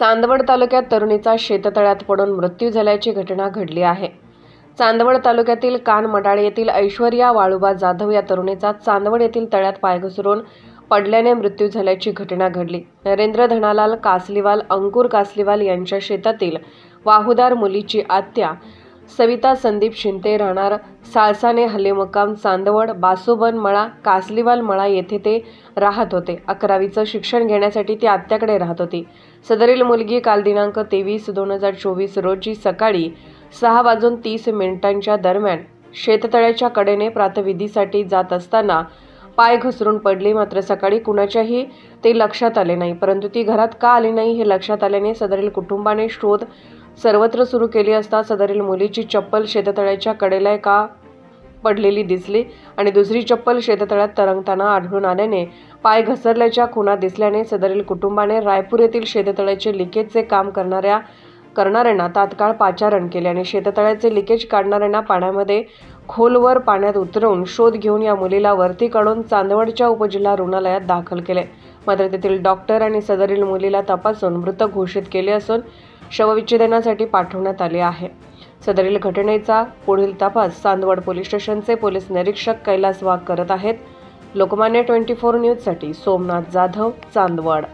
चांदवड तालुक्यात तरुणीचा शेततळ्यात पडून मृत्यू झाल्याची घटना घडली आहे। चांदवड तालुक्यातील कानमडाळ येथील ऐश्वर्या वाळुबा जाधव या तरुणीचा चांदवड येथील तळ्यात पाय घसरून पडल्याने मृत्यू झाल्याची घटना घडली। नरेंद्र धनालाल कासलीवाल, अंकुर कासलीवाल यांच्या शेतातील वाहुदार मुलीची आत्या सविता संदीप शिंदे राहणार साळसाने हल्लेमुक्काम चांदवड बासोबन मळा कासलीवाल मळा येथे ते राहत होते। 11वीचं शिक्षण घेण्यासाठी ती आत्याकडे राहत होती। सदरील मुलगी काल दिनांक 23/2024 रोजी सकाळी 6:30 दरम्यान शेततळ्याच्या कडेने प्रातःविधीसाठी जात असताना पाय घसरून पडली। मात्र सकाळी कुणाच्याही ते लक्षात आले नाही, परंतु ती घरात का आली नाही हे लक्षात आल्याने सदरील कुटुंबाने शोध सर्वत्र सुरू केली असता सदरील मुलीची चप्पल शेततळ्याच्या कडेला का पडलेली दिसली आणि दुसरी चप्पल शेततळ्यात तरंगताना आढळून आल्याने पाय घसरल्याच्या खुणा दिसल्याने सदरील कुटुंबाने रायपूर येथील शेततळ्याचे लिकेजचे काम करणाऱ्यांना तात्काळ पाचारण केले आणि शेततळ्याचे लिकेज काढणाऱ्यांना पाण्यामध्ये खोलवर पाण्यात उतरवून शोध घेऊन या मुलीला वरती काढून चांदवडच्या उपजिल्हा रुग्णालयात दाखल केले। मात्र तेथील डॉक्टर आणि सदरील मुलीला तपासून मृत घोषित केले असून शवविच्छेदनासाठी पाठवण्यात आले आहे। सदरील घटनेचा पुढील तपास चांदवड पोलीस स्टेशनचे पोलीस निरीक्षक कैलास वाघ करत आहेत। लोकमान्य 24 न्यूजसाठी सोमनाथ जाधव, चांदवड।